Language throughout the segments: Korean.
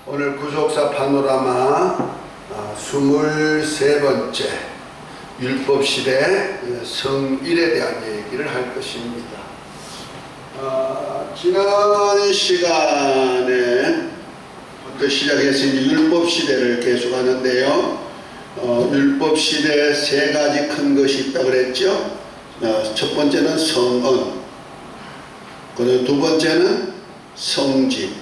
오늘 구속사 파노라마 23번째 율법시대 성일에 대한 얘기를 할 것입니다. 지난 시간에부터 시작해서 율법시대를 계속하는데요. 율법시대에 세 가지 큰 것이 있다고 그랬죠. 첫 번째는 성언, 그다음에 두 번째는 성직,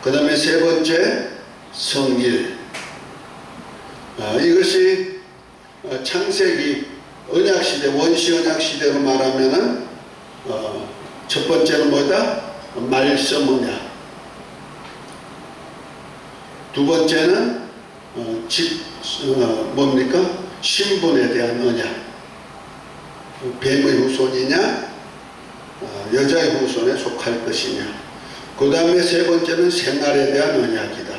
그 다음에 세 번째 성일. 이것이 창세기 언약시대, 원시 언약시대로 말하면은 첫 번째는 뭐다? 말씀 언약. 두 번째는 뭡니까? 신분에 대한 언약. 뱀의 후손이냐 여자의 후손에 속할 것이냐. 그 다음에 세 번째는 생활에 대한 언약이다.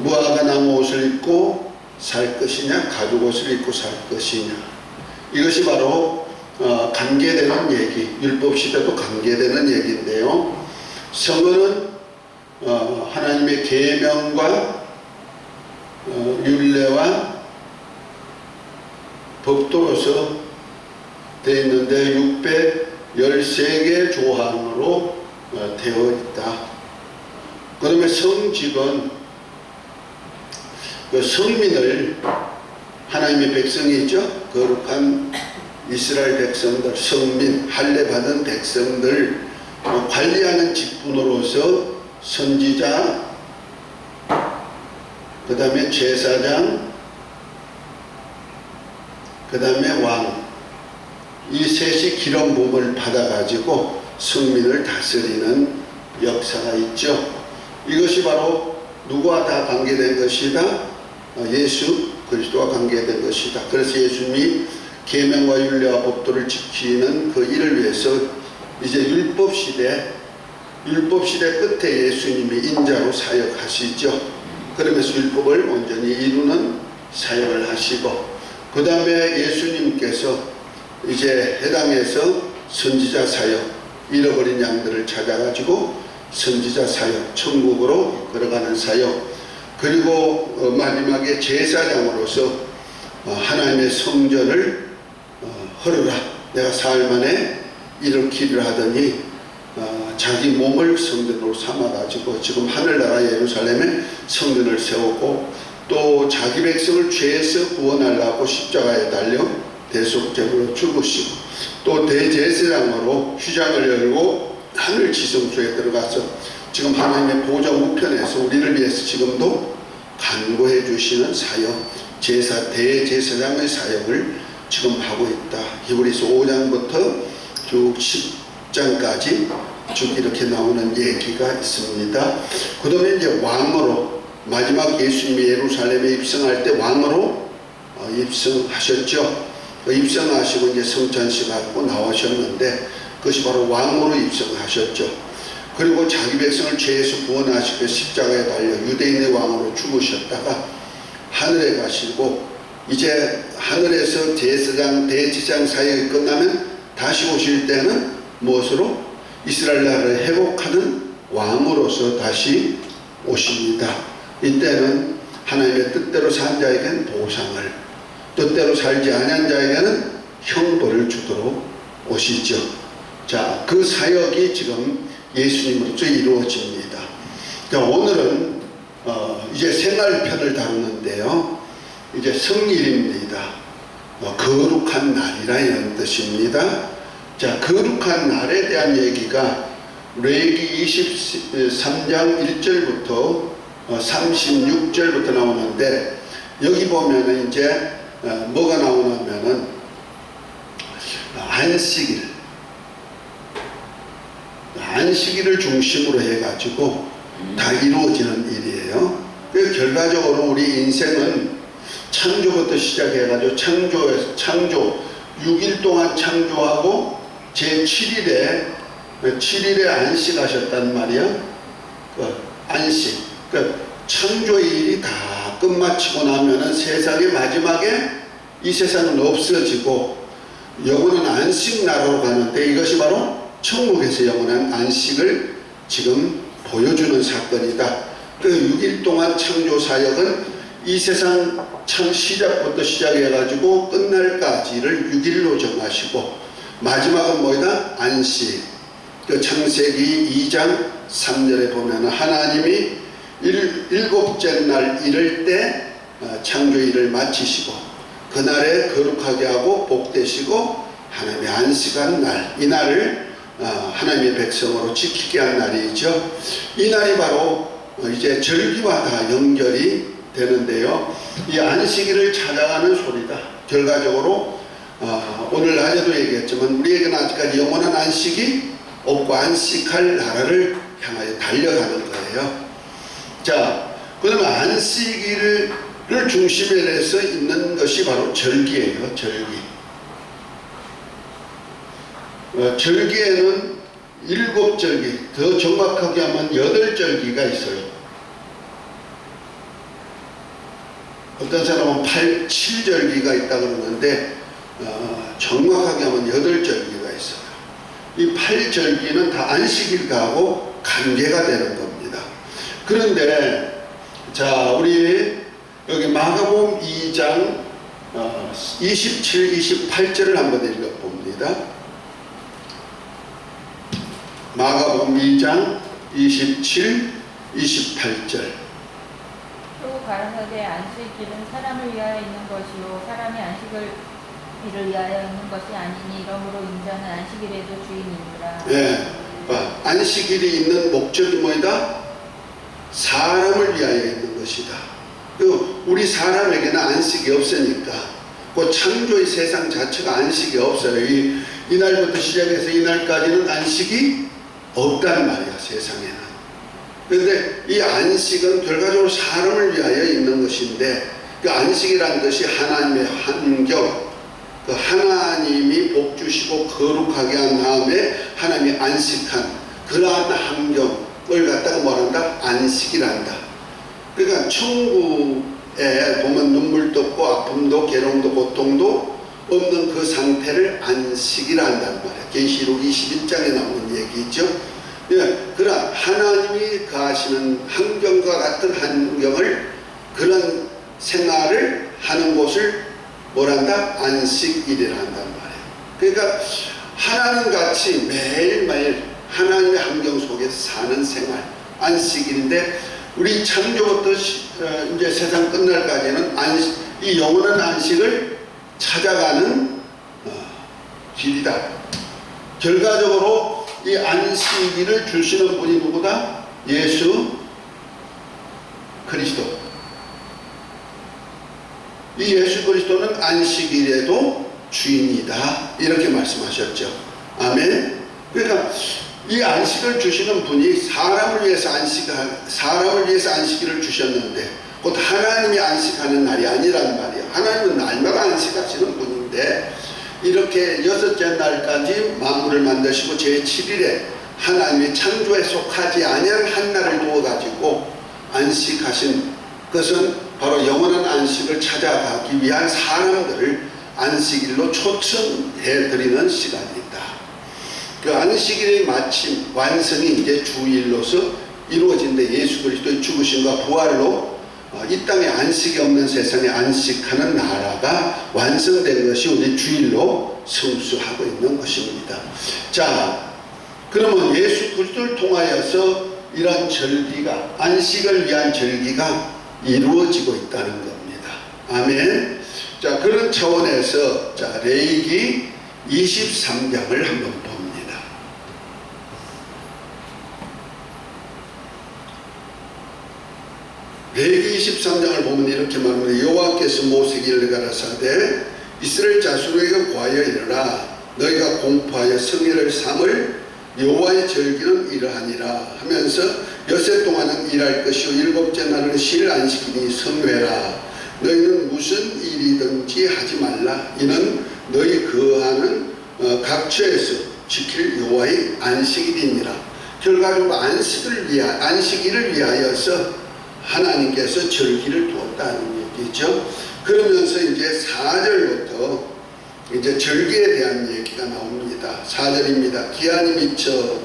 무화과 나무 옷을 입고 살 것이냐, 가죽 옷을 입고 살 것이냐. 이것이 바로 관계되는 얘기, 율법시대도 관계되는 얘기인데요. 성언은 하나님의 계명과 율례와 법도로서 되어 있는데 613개 조항으로 되어 있다. 그 다음에 성직은 그 성민을, 하나님의 백성이죠. 거룩한 이스라엘 백성들, 성민, 할례받은 백성들 관리하는 직분으로서 선지자, 그 다음에 제사장, 그 다음에 왕, 이 셋이 기름 부음을 받아가지고 성민을 다스리는 역사가 있죠. 이것이 바로 누구와 다 관계된 것이다? 예수 그리스도와 관계된 것이다. 그래서 예수님이 계명과 율례와 법도를 지키는 그 일을 위해서 이제 율법시대 끝에 예수님이 인자로 사역하시죠. 그러면서 율법을 온전히 이루는 사역을 하시고, 그 다음에 예수님께서 이제 해당에서 선지자 사역, 잃어버린 양들을 찾아가지고 선지자 사역, 천국으로 걸어가는 사역, 그리고 마지막에 제사장으로서 하나님의 성전을 헐으라, 내가 사흘 만에 일으키리라 하더니 자기 몸을 성전으로 삼아가지고 지금 하늘나라 예루살렘에 성전을 세우고, 또 자기 백성을 죄에서 구원하려고 십자가에 달려 대속제물로 죽으시고, 또 대제사장으로 휘장을 열고 하늘 지성소에 들어가서 지금 하나님의 보좌 우편에서 우리를 위해서 지금도 간구해 주시는 사역, 대제사장의 사역을 지금 하고 있다. 히브리서 5장부터 쭉 10장까지 쭉 이렇게 나오는 얘기가 있습니다. 그 다음에 이제 왕으로, 마지막 예수님이 예루살렘에 입성할 때 왕으로 입성하셨죠. 입성하시고 이제 성찬식 갖고 나오셨는데 그것이 바로 왕으로 입성하셨죠. 그리고 자기 백성을 죄에서 구원하시고 십자가에 달려 유대인의 왕으로 죽으셨다가 하늘에 가시고, 이제 하늘에서 대제사장 사역이 끝나면 다시 오실 때는 무엇으로? 이스라엘 나라를 회복하는 왕으로서 다시 오십니다. 이때는 하나님의 뜻대로 산 자에게는 보상을, 뜻대로 살지 아니한 자에게는 형벌을 주도록 오시죠. 자, 그 사역이 지금 예수님으로서 이루어집니다. 그러니까 오늘은 이제 생활편을 다루는데요. 이제 성일입니다. 거룩한 날이라 이런 뜻입니다. 자, 거룩한 날에 대한 얘기가 레위기 23장 1절부터 36절부터 나오는데, 여기 보면은 이제 뭐가 나오냐면은 안식일을 중심으로 해가지고 다 이루어지는 일이에요. 그래서 결과적으로 우리 인생은 창조부터 시작해가지고 창조 6일 동안 창조하고 제7일에 안식하셨단 말이야. 안식. 창조의 일이 다 끝마치고 나면은 세상의 마지막에 이 세상은 없어지고 영원한 안식 나라로 가는데, 이것이 바로 천국에서 영원한 안식을 지금 보여주는 사건이다. 그 6일 동안 창조 사역은 이 세상 참 시작부터 시작해가지고 끝날까지를 6일로 정하시고, 마지막은 뭐이다? 안식. 그 창세기 2장 3절에 보면 하나님이 일곱째 날 이를 때 창조일을 마치시고 그날에 거룩하게 하고 복되시고 하나님의 안식한 날, 이 날을 하나님의 백성으로 지키게 한 날이죠. 이 날이 바로 이제 절기와 다 연결이 되는데요. 이 안식일을 찾아가는 소리다. 결과적으로 오늘 낮에도 얘기했지만 우리에게는 아직까지 영원한 안식이 없고 안식할 나라를 향하여 달려가는 거예요. 자, 그러면 안식일을 중심에 해서 있는 것이 바로 절기예요. 절기에는 7절기, 더 정확하게 하면 8절기가 있어요. 어떤 사람은 7절기가 있다 그러는데 정확하게 하면 8절기가 있어요. 이 8절기는 다 안식일하고 관계가 되는 겁니다. 그런데 자, 우리 여기 마가복음 2장 27, 28절을 한번 읽어봅니다. 마가복음 2장 27, 28절. 또 가라사대 안식일은 사람을 위하여 있는 것이요 사람이 안식일을 위하여 있는 것이 아니니 이러므로 인자는 안식일에도 주인이니라. 네, 안식일이 있는 목적이 뭐이다? 사람을 위하여 있는 것이다. 우리 사람에게는 안식이 없으니까 그 창조의 세상 자체가 안식이 없어요. 이날부터 시작해서 이날까지는 안식이 없단 말이야, 세상에는. 그런데 이 안식은 결과적으로 사람을 위하여 있는 것인데, 그 안식이라는 것이 하나님의 환경, 그 하나님이 복 주시고 거룩하게 한 다음에 하나님이 안식한 그러한 환경을 갖다가 뭐란다? 안식이란다. 그러니까 천국에 보면 눈물도 없고 아픔도 괴로움도 고통도 없는 그 상태를 안식이라 한단 말이에요. 계시록 21장에 나오는 얘기죠. 그러나 하나님이 가시는 환경과 같은 환경을, 그런 생활을 하는 곳을 뭐란다? 안식일이라 한단 말이에요. 그러니까 하나님 같이 매일매일 하나님의 환경 속에서 사는 생활, 안식일인데, 우리 창조부터 이제 세상 끝날까지는 이 영원한 안식을 찾아가는 길이다. 결과적으로 이 안식일을 주시는 분이 누구다? 예수 그리스도. 이 예수 그리스도는 안식일에도 주인이다, 이렇게 말씀하셨죠. 아멘. 그러니까 이 안식을 주시는 분이 사람을 위해서 안식일을 주셨는데, 곧 하나님이 안식하는 날이 아니란 말이에요. 하나님은 날마다 안식하시는 분인데, 이렇게 6째 날까지 만물을 만드시고 제7일에 하나님이 창조에 속하지 아니한 한 날을 두어가지고 안식하신 것은 바로 영원한 안식을 찾아가기 위한 사람들을 안식일로 초청해드리는 시간입니다. 그 안식일의 마침 완성이 이제 주일로서 이루어진데, 예수 그리스도의 죽으심과 부활로 이 땅에 안식이 없는 세상에 안식하는 나라가 완성된 것이 우리 주일로 성수하고 있는 것입니다. 자, 그러면 예수 그리스도를 통하여서 이런 절기가, 안식을 위한 절기가 이루어지고 있다는 겁니다. 아멘. 자, 그런 차원에서 레위기 23장을 한번 봅니다. 레위기 23장을 보면 이렇게 말합니다. 여호와께서 모세에게 가라사대 이스라엘 자손에게 구하여 이르라. 너희가 공포하여 성일을 삼을 여호와의 절기는 이러하니라 하면서 6해 동안은 일할 것이요 7째 날은 쉴 안식이니 성회라. 너희는 무슨 일이든지 하지 말라. 이는 너희 거하는 각처에서 지킬 여호와의 안식일이니라. 결과적으로 안식일을 위하여서 하나님께서 절기를 두었다는 얘기죠. 그러면서 이제 4절부터 이제 절기에 대한 얘기가 나옵니다. 4절입니다. 기한이 미쳐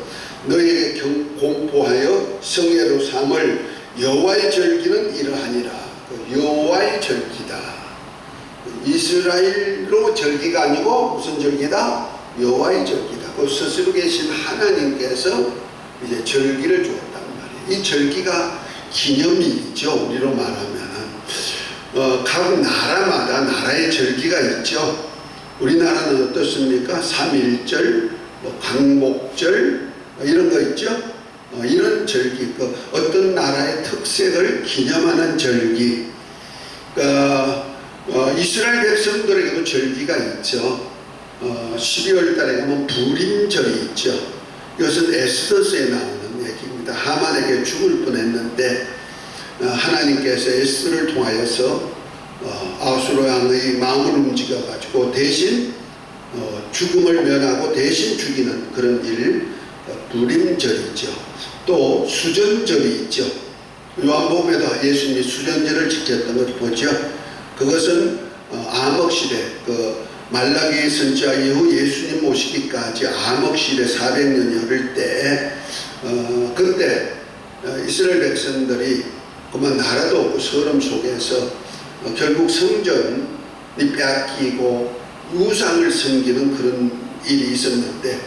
너희에게 공포하여 성회로 삼을 여호와의 절기는 이러하니라. 그 여호와의 절기다. 이스라엘로 절기가 아니고 무슨 절기다? 여호와의 절기다. 그 스스로 계신 하나님께서 이제 절기를 주었단 말이에요. 이 절기가 기념일이죠. 우리로 말하면 각 나라마다 나라의 절기가 있죠. 우리나라는 어떻습니까? 3.1절, 광복절 이런 거 있죠. 이런 절기, 어떤 나라의 특색을 기념하는 절기. 이스라엘 백성들에게도 절기가 있죠. 12월 달에 가면 부림절이 있죠. 이것은 에스더서에 나오는 얘기입니다. 하만에게 죽을 뻔했는데 하나님께서 에스더를 통하여서 아수르 왕의 마음을 움직여 가지고 대신 죽음을 면하고 대신 죽이는 그런 일, 부림절이죠. 또 수전절이 있죠. 요한복음에도 예수님이 수전절을 지켰던 걸 보죠. 그것은 암흑시대, 말라기 선지자 이후 예수님 오시기까지 암흑시대 400년이 흐를 때 그때 이스라엘 백성들이 그만 나라도 없고 서름 속에서 결국 성전이 빼앗기고 우상을 섬기는 그런 일이 있었는데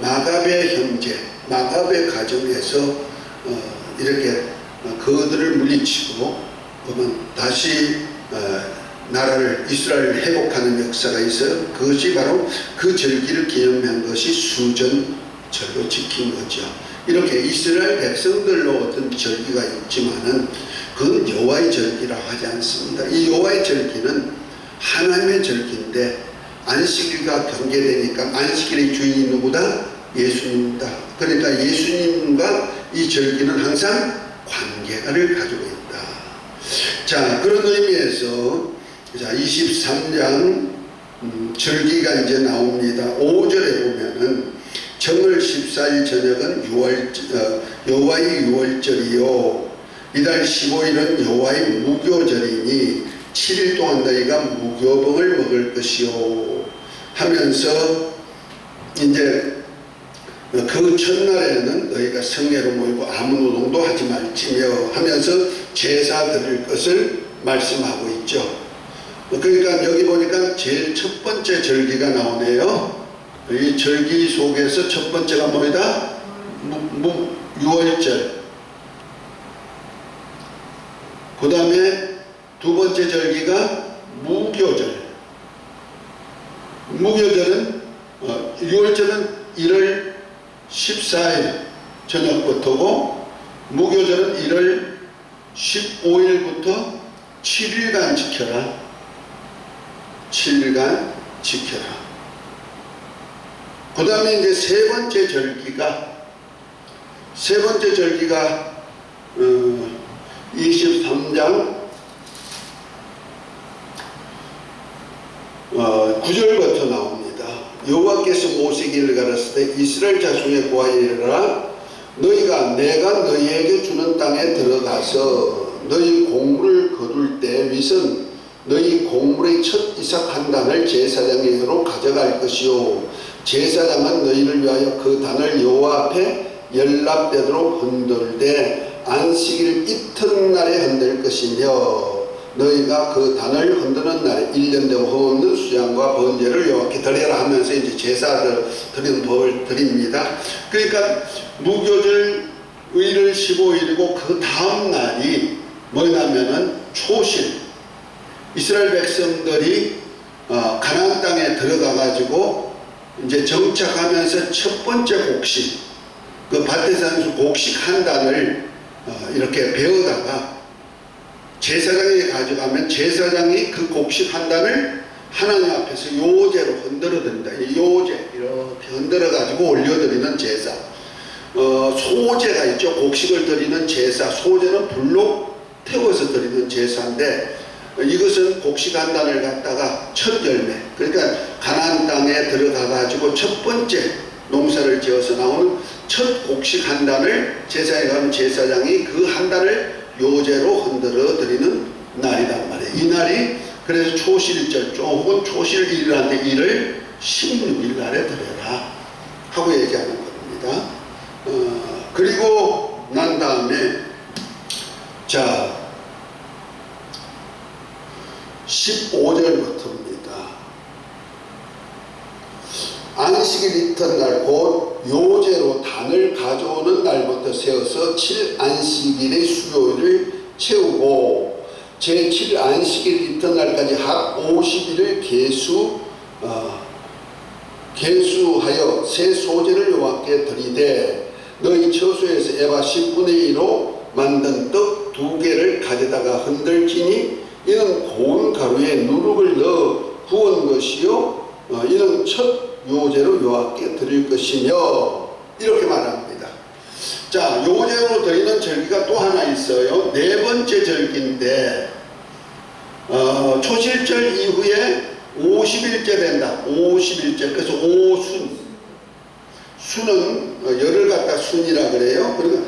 마가베 형제, 마가베 가정에서 이렇게 그들을 물리치고 그러면 다시 나라를 이스라엘을 회복하는 역사가 있어요. 그것이 바로 그 절기를 기념한 것이 수전절로 지킨 거죠. 이렇게 이스라엘 백성들로 어떤 절기가 있지만은 그건 여호와의 절기라고 하지 않습니다. 이 여호와의 절기는 하나님의 절기인데 안식일과 경계되니까 안식일의 주인이 누구다? 예수님이다. 그러니까 예수님과 이 절기는 항상 관계를 가지고 있다. 자, 그런 의미에서 자 23장 절기가 이제 나옵니다. 5절에 보면은 정월 14일 저녁은 여호와의 유월절이요 이달 15일은 여호와의 무교절이니 7일 동안 너희가 무교봉을 먹을 것이요 하면서 이제 그 첫날에는 너희가 성회로 모이고 아무 노동도 하지 말지며 하면서 제사 드릴 것을 말씀하고 있죠. 그러니까 여기 보니까 제일 첫 번째 절기가 나오네요. 이 절기 속에서 첫 번째가 뭐이다? 유월절. 그 다음에 두 번째 절기가 무교절. 무교절은 유월절은 1월 14일 저녁부터고 무교절은 1월 15일부터 7일간 지켜라. 7일간 지켜라. 그 다음에 이제 세 번째 절기가 23장 9절부터 나옵니다. 여호와께서 모세에게 가라사대 이스라엘 자손에 고하여 이르라 너희가 내가 너희에게 주는 땅에 들어가서 너희 곡물을 거둘 때 윗은 너희 곡물의 첫 이삭 한 단을 제사장에게로 가져갈 것이요 제사장은 너희를 위하여 그 단을 여호와 앞에 연락되도록 흔들되 안식일 이튿날에 흔들 것이며 너희가 그 단을 흔드는 날에 1년 되고 흠없는 수양과 번제를 여호와께 드리라 하면서 이제 제사를 드리는 법을 드립니다. 그러니까 무교절 1월 15일이고 그 다음 날이 뭐냐면은 초실. 이스라엘 백성들이 가나안 땅에 들어가 가지고 이제 정착하면서 첫 번째 곡식, 그 밭에서 곡식 한 단을 이렇게 베어다가 제사장에게 가져가면 제사장이 그 곡식 한 단을 하나님 앞에서 요제로 흔들어 드린다. 요제 이렇게 흔들어 가지고 올려드리는 제사. 소제가 있죠. 곡식을 드리는 제사. 소제는 불로 태워서 드리는 제사인데 이것은 곡식 한 단을 갖다가 첫 열매, 그러니까 가나안 땅에 들어가 가지고 첫 번째 농사를 지어서 나오는 첫 곡식 한 단을 제사에 가면 제사장이 그 한 단을 요제로 흔들어 드리는 날이란 말이에요. 이 날이 그래서 초실절 혹은 초실일이라는데 이를 16일 날에 드려라 하고 얘기하는 겁니다. 그리고 난 다음에 자 15절부터입니다. 안식일 이튿날 곧 요제로 단을 가져오는 날부터 세워서 7안식일의 수요일을 채우고 제7 안식일 이튿날까지 합 50일을 계수하여 새 소재를 여호와께 드리되 너희 처소에서 에바 10분의 1로 만든 떡 2개를 가져다가 흔들지니 이는 고운 가루에 누룩을 넣어 구운 것이요 이는 첫 요제로 여호와께 드릴 것이며 이렇게 말합니다. 자, 요제로 드리는 절기가 또 하나 있어요. 네 번째 절기인데 초실절 이후에 50일째 된다. 50일째. 그래서 오순. 순은 열흘 갖다 순이라 그래요. 그러니까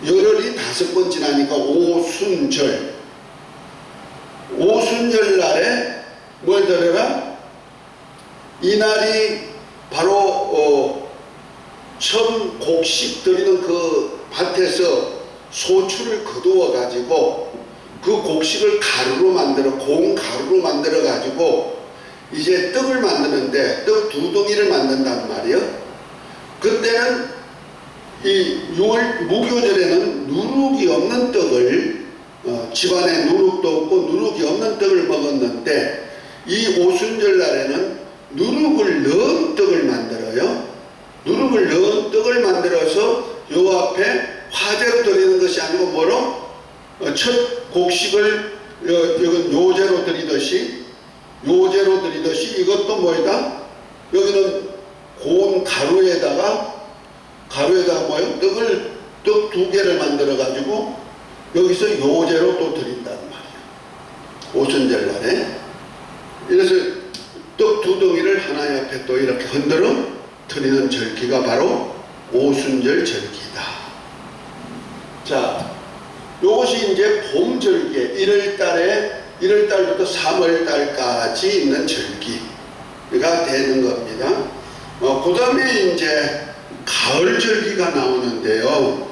열흘이 5번 지나니까 오순절. 오순절 날에 뭘 드려라? 이날이 바로 처음 곡식 드리는 그 밭에서 소출을 거두어 가지고 그 곡식을 가루로 만들어 고운 가루로 만들어 가지고 이제 떡을 만드는데 떡 2덩이를 만든단 말이에요. 그때는 이 6월 무교절에는 누룩이 없는 떡을 집안에 누룩도 없고 누룩이 없는 떡을 먹었는데 이 오순절 날에는 누룩을 넣은 떡을 만들어요. 누룩을 넣은 떡을 만들어서 요 앞에 화제로 드리는 것이 아니고 뭐로? 첫 곡식을 이건 요제로 드리듯이 이것도 뭐이다? 여기는 고운 가루에다가 뭐요? 떡 2개를 만들어 가지고 여기서 요제로 또 드린단 말이에요. 오순절 날에. 그래서 떡 2덩이를 하나님 앞에 또 이렇게 흔들어 드리는 절기가 바로 오순절 절기다. 자, 요것이 이제 봄절기 1월달부터 3월달까지 있는 절기가 되는 겁니다. 그 다음에 이제 가을절기가 나오는데요.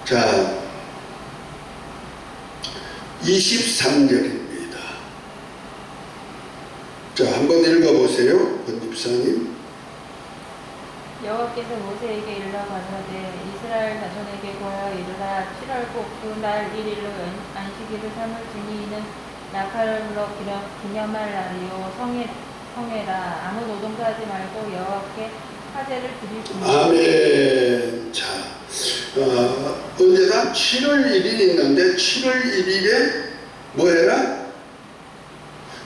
자, 23절입니다. 자, 한번 읽어보세요. 권집사님. 여호와께서 모세에게 일러 가라사대 이스라엘 자손에게 고하여 이르라 7월 곧 그 날 1일로 안식일을 삼을지니 이는 나팔로 기념할 날이요 성회라 아무 노동도 하지 말고 여호와께 화제를 드리시니 아멘. 자, 언제다? 7월 1일이 있는데 7월 1일에 뭐해라?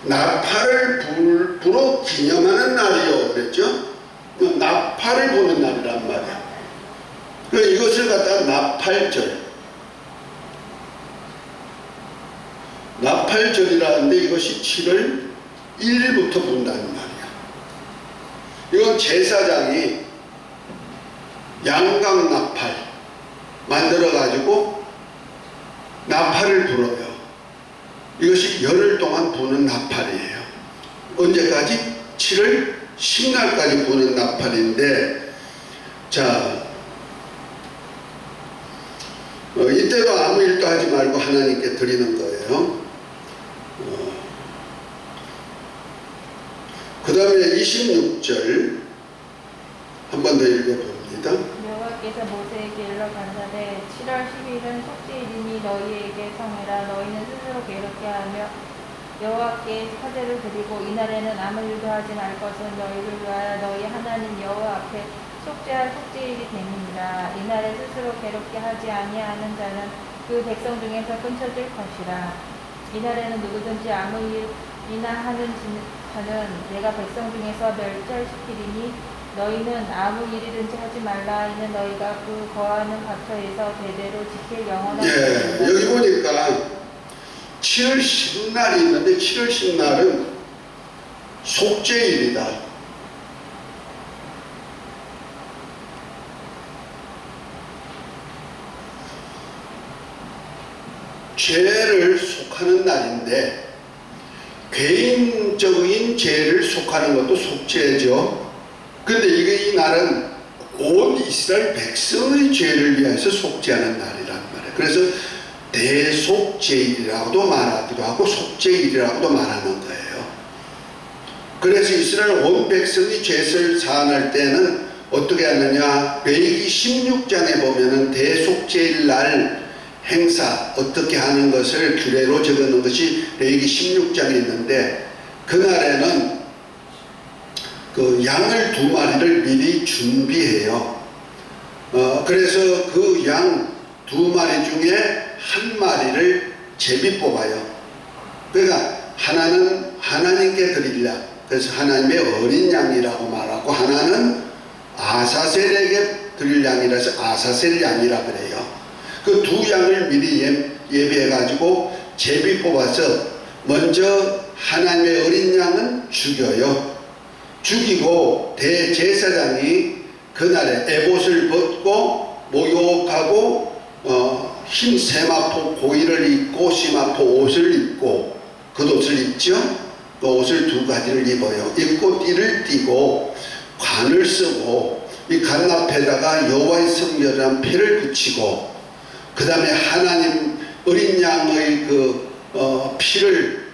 나팔을 불어 기념하는 날이요 그랬죠? 나팔을 부는 날이란 말이야. 이것을 갖다가 나팔절이라는데 이것이 7월 1일부터 분다는 말이야. 이건 제사장이 양각 나팔 만들어 가지고 나팔을 불어요. 이것이 열흘 동안 부는 나팔이에요. 언제까지? 7월 10날까지 부는 나팔인데, 자, 이때도 아무 일도 하지 말고 하나님께 드리는 거예요. 그 다음에 26절 한 번 더 읽어봅니다. 여호와께서 모세에게 일러 가라사대 7월 10일은 속죄일이니 너희에게 성회라 너희는 스스로 괴롭게 하며 여호와께 화제를 드리고 이날에는 아무 일도 하지 말 것은 너희를 위하여 너희 하나님 여호와 앞에 속죄할 속죄일이 됨이니라. 이날에 스스로 괴롭게 하지 아니하는 자는 그 백성 중에서 끊쳐질 것이라. 이날에는 누구든지 아무 일이나 하는 자는 내가 백성 중에서 멸절시키리니 너희는 아무 일이든지 하지 말라. 이는 너희가 그 거하는 각처에서 대대로 지킬 영원한 예, 여기 보니까 7월 10날이 있는데 7월 10날은 속죄일이다. 죄를 속하는 날인데 개인적인 죄를 속하는 것도 속죄죠. 근데 이 날은 온 이스라엘 백성의 죄를 위해서 속죄하는 날이란 말이에요. 그래서 대속죄일이라고도 말하기도 하고 속죄일이라고도 말하는 거예요. 그래서 이스라엘 온 백성이 죄를 사함할 때는 어떻게 하느냐, 레위기 16장에 보면은 대속죄일 날 행사 어떻게 하는 것을 규례로 적어놓은 것이 레위기 16장에 있는데, 그날에는 그 양을 2마리를 미리 준비해요. 그래서 그 양 2마리 중에 1마리를 제비 뽑아요. 그러니까 하나는 하나님께 드릴 양, 그래서 하나님의 어린 양이라고 말하고, 하나는 아사셀에게 드릴 양이라서 아사셀 양이라 그래요. 그 2양을 미리 예비해 가지고 제비 뽑아서 먼저 하나님의 어린 양은 죽여요. 죽이고 대제사장이 그날에 에봇을 벗고 목욕하고 흰 세마포 고이를 입고 시마포 옷을 입고, 겉옷을 입죠. 그 옷을 2가지를 입어요. 입고 띠를 띠고 관을 쓰고 이 관 앞에다가 여호와의 성결한 피를 붙이고, 그 다음에 하나님 어린 양의 피를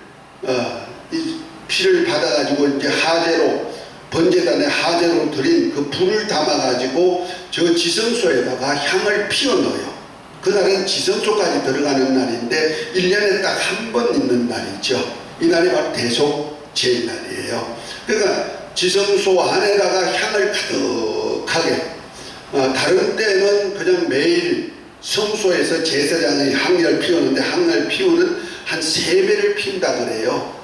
받아가지고 이제 하제로, 번제단에 하제로 드린 그 불을 담아가지고 저 지성소에다가 향을 피워 넣어요. 그날은 지성소까지 들어가는 날인데 1년에 딱 한 번 있는 날이죠. 이 날이 바로 대속죄일 날이에요. 그러니까 지성소 안에다가 향을 가득하게, 다른 때는 그냥 매일 성소에서 제사장이 향을 피우는데 향을 피우는 한 3배를 피운다 그래요.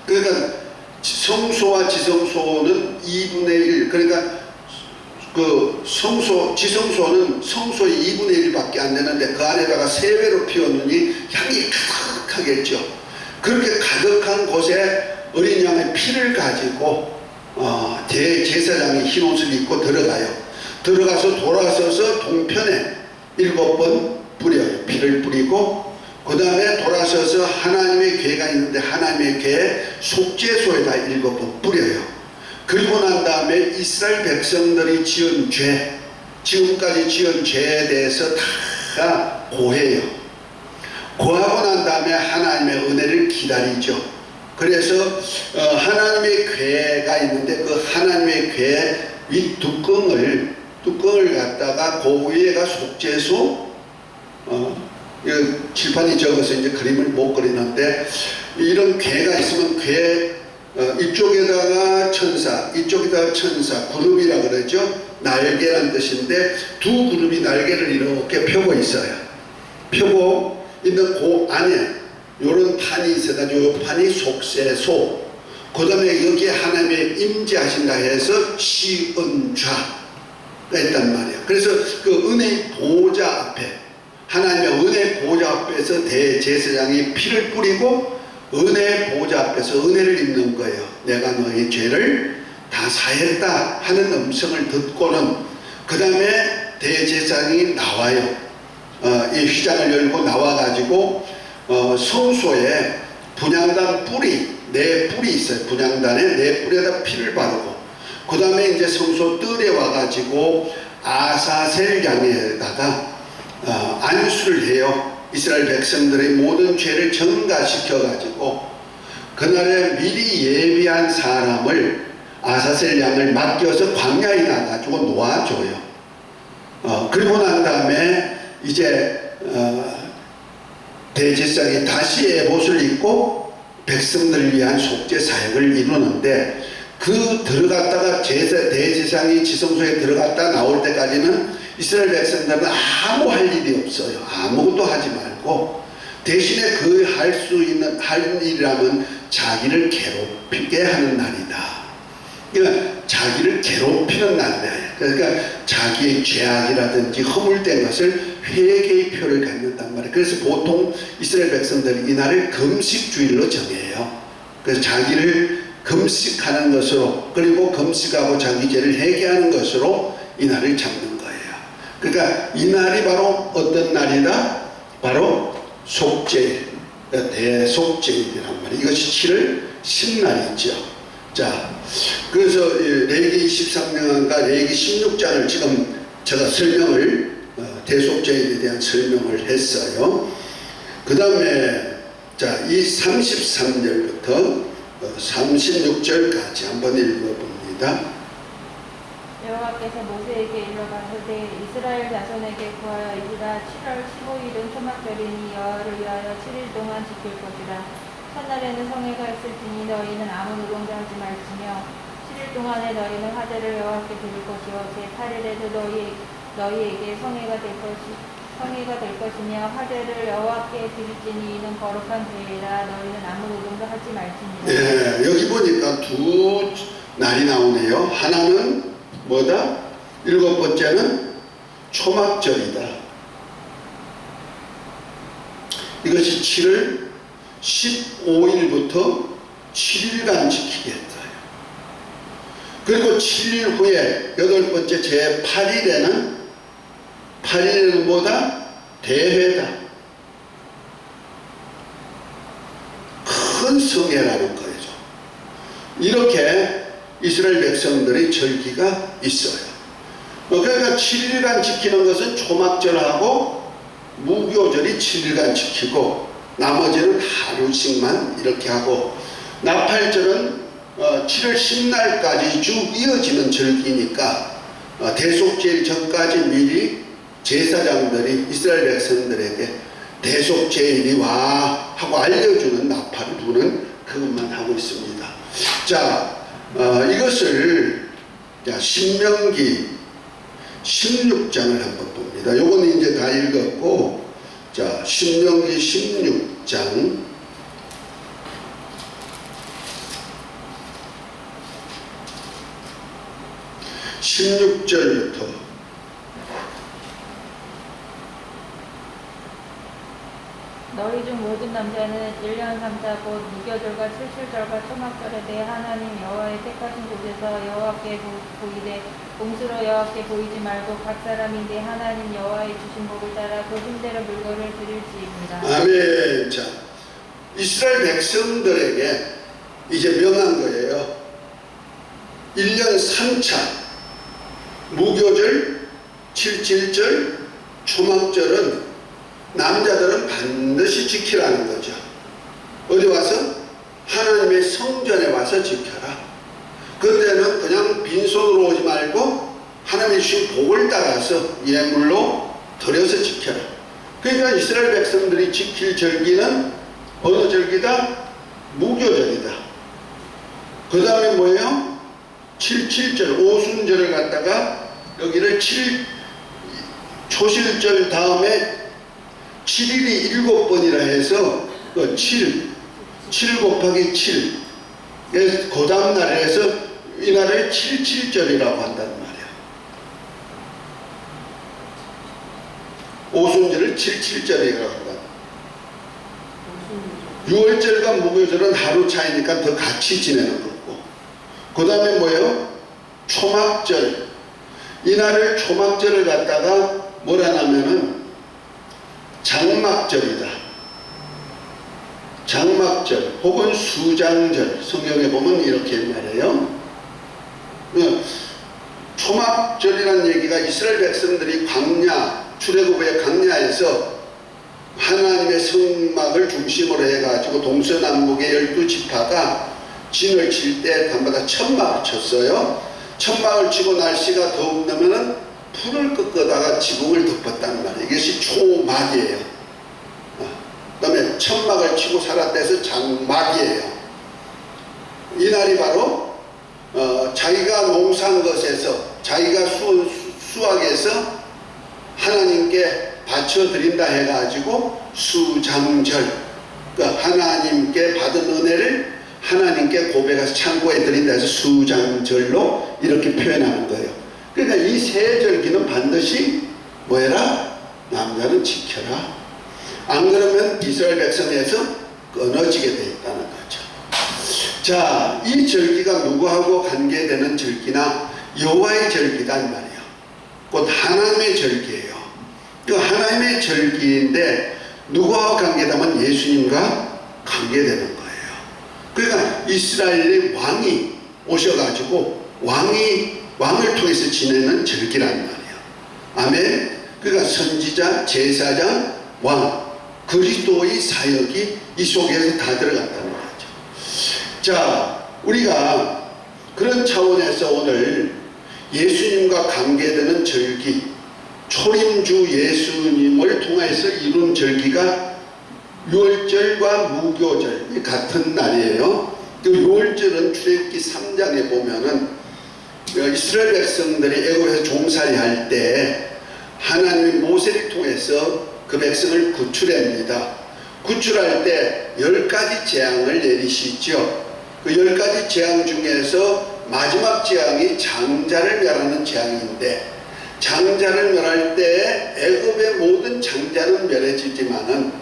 그러니까 성소와 지성소는 2분의 1, 그러니까 그 지성소는 성소의 2분의 1밖에 안 되는데 그 안에다가 3배로 피웠느니 향이 가득하겠죠. 그렇게 가득한 곳에 어린 양의 피를 가지고 대제사장이 흰 옷을 입고 들어가요. 들어가서 돌아서서 동편에 7번 뿌려요. 피를 뿌리고, 그 다음에 돌아서서 하나님의 궤가 있는데 하나님의 궤 속죄소에다 7번 뿌려요. 그리고 난 다음에 이스라엘 백성들이 지은 죄, 지금까지 지은 죄에 대해서 다 고해요. 고하고 난 다음에 하나님의 은혜를 기다리죠. 그래서 하나님의 궤가 있는데 그 하나님의 궤 윗 뚜껑을 갖다가 그 위에가 속죄소, 칠판이 적어서 이제 그림을 못 그리는데, 이런 궤가 있으면 이쪽에다가 천사, 이쪽에다가 천사, 그룹이라 그러죠. 날개란 뜻인데 2 그룹이 날개를 이렇게 펴고 있어요. 펴고 있는 그 안에 요런 판이 있어가지고 요 판이 속죄소, 그 다음에 여기에 하나님의 임재하신다 해서 시은좌가 있단 말이에요. 그래서 그 은혜의 보좌 앞에, 하나님의 은혜의 보좌 앞에서 대제사장이 피를 뿌리고 은혜의 보좌 앞에서 은혜를 입는 거예요. 내가 너의 죄를 다 사했다 하는 음성을 듣고는 그 다음에 대제사장이 나와요. 이 휘장을 열고 나와가지고 성소에 분향단 뿔이 4뿔이 있어요. 분향단에 4뿔에다 피를 바르고, 그 다음에 이제 성소 뜰에 와가지고 아사셀 양에다가 안수를 해요. 이스라엘 백성들의 모든 죄를 전가시켜가지고 그날에 미리 예비한 사람을, 아사셀 양을 맡겨서 광야에 나가지고 놓아줘요. 그리고 난 다음에 이제 대제사장이 다시 에봇을 입고 백성들을 위한 속죄 사역을 이루는데, 그 들어갔다가 대제사장이 지성소에 들어갔다 나올 때까지는 이스라엘 백성들은 아무 할 일이 없어요. 아무것도 하지 말고 대신에 그 할 일이라면 자기를 괴롭히게 하는 날이다. 그러니까 자기를 괴롭히는 날이에요. 그러니까 자기의 죄악이라든지 허물된 것을 회개의 표를 갖는단 말이에요. 그래서 보통 이스라엘 백성들이 이 날을 금식주일로 정해요. 그래서 자기를 금식하는 것으로, 그리고 금식하고 자기 죄를 회개하는 것으로 이 날을 잡는 거예요. 그러니까 이 날이 바로 어떤 날이다? 바로 속죄일, 대속죄일이란 말이에요. 이것이 7월 10날이죠. 자, 그래서 레위기 23장과 레위기 16장을 지금 제가 설명을 대속죄에 대한 설명을 했어요. 그 다음에 자, 이 33절부터 36절까지 한번 읽어봅니다. 여호와께서 모세에게 일러 가시되 이스라엘 자손에게 구하여 이르라 7월 15일은 초막절이니 여호와를 위하여 7일 동안 지킬 것이라. 첫날에는 성회가 있을지니 너희는 아무 노동도 하지 말지며 7일 동안에 너희는 화제를 여호와께 드릴 것이요 제8일에도 너희에게 성회가 될 것이며 화제를 여호와께 드릴지니 이는 거룩한 죄이라. 너희는 아무 노동도 하지 말지니라. 네, 여기 보니까 두 날이 나오네요. 하나는 뭐다? 일곱 번째는 초막절이다. 이것이 7월 15일부터 7일간 지키겠다. 그리고 7일 후에 여덟 번째 제8일에는 8일에는 뭐다? 대회다. 큰 성회라는 거죠. 이렇게 이스라엘 백성들의 절기가 있어요. 그러니까 7일간 지키는 것은 초막절하고 무교절이 7일간 지키고 나머지는 하루씩만 이렇게 하고 나팔절은 7월 10날까지 쭉 이어지는 절기니까 대속제일 전까지 미리 제사장들이 이스라엘 백성들에게 대속제일이 와 하고 알려주는 나팔을 부는 그것만 하고 있습니다. 자, 이것을 신명기 16장을 한번 봅니다. 요거는 이제 다 읽었고, 자, 신명기 16장 16절부터 너희 중 모든 남자는 1년 3자 곧 무교절과 7일절과 초막절에 대해 하나님 여호와의 택하신 곳에서 여호와께 보이되 공수로 여호와께 보이지 말고 각 사람이 내 하나님 여호와의 주신 복을 따라 그 힘대로 물건을 드릴지입니다. 아멘. 자, 이스라엘 백성들에게 이제 명한 거예요. 1년 3차 무교절, 7.7절, 초막절은 남자들은 반드시 지키라는 거죠. 어디 와서? 하나님의 성전에 와서 지켜라. 그때는 그냥 빈손으로 오지 말고 하나님의 주신 복을 따라서 예물로 드려서 지켜라. 그러니까 이스라엘 백성들이 지킬 절기는 어느 절기다? 무교절이다. 그 다음에 뭐예요? 7.7절 오순절을 갖다가 여기를 초실절 다음에 7일이 7번이라 해서 7 곱하기 7 그 다음 날에 해서 이 날을 7.7절이라고 한다는 말이야. 오순절을 7.7절이라고 한다. 6월절과 무교절은 하루 차이니까 더 같이 지내는 거고, 그 다음에 뭐예요? 초막절. 이날을 초막절을 갖다가 뭐라 하냐면은 장막절이다. 장막절 혹은 수장절, 성경에 보면 이렇게 말해요. 초막절이라는 얘기가 이스라엘 백성들이 광야, 출애굽의 광야에서 하나님의 성막을 중심으로 해가지고 동서남북의 12지파가 진을 칠 때 단마다 천막을 쳤어요. 천막을 치고 날씨가 더운다면은 풀을 꺾어다가 지붕을 덮었단 말이에요. 이것이 초막이에요. 그 다음에 천막을 치고 살았대서 장막이에요. 이 날이 바로 자기가 농사한 것에서 자기가 수확해서 하나님께 바쳐드린다 해가지고 수장절, 그러니까 하나님께 받은 은혜를 하나님께 고백해서 창고에 드린다 해서 수장절로 이렇게 표현하는 거예요. 그러니까 이 세 절기는 반드시 뭐해라? 남자는 지켜라. 안 그러면 이스라엘 백성에서 끊어지게 되어 있다는 거죠. 자, 이 절기가 누구하고 관계되는 절기나 여호와의 절기단 말이에요. 곧 하나님의 절기예요. 그 하나님의 절기인데 누구하고 관계되면 예수님과 관계되는 거예요. 그러니까 이스라엘의 왕이 오셔가지고 왕을 통해서 지내는 절기란 말이에요. 아멘. 그러니까 선지자, 제사장, 왕, 그리스도의 사역이 이 속에서 다 들어간다는 거죠. 자, 우리가 그런 차원에서 오늘 예수님과 관계되는 절기, 초림주 예수님을 통해서 이룬 절기가 유월절과 무교절 같은 날이에요. 그 유월절은 출애굽기 3장에 보면은 이스라엘 백성들이 애굽에서 종살이 할 때 하나님이 모세를 통해서 그 백성을 구출합니다. 구출할 때 10가지 재앙을 내리시죠. 그 10가지 재앙 중에서 마지막 재앙이 장자를 멸하는 재앙인데, 장자를 멸할 때 애굽의 모든 장자는 멸해지지만은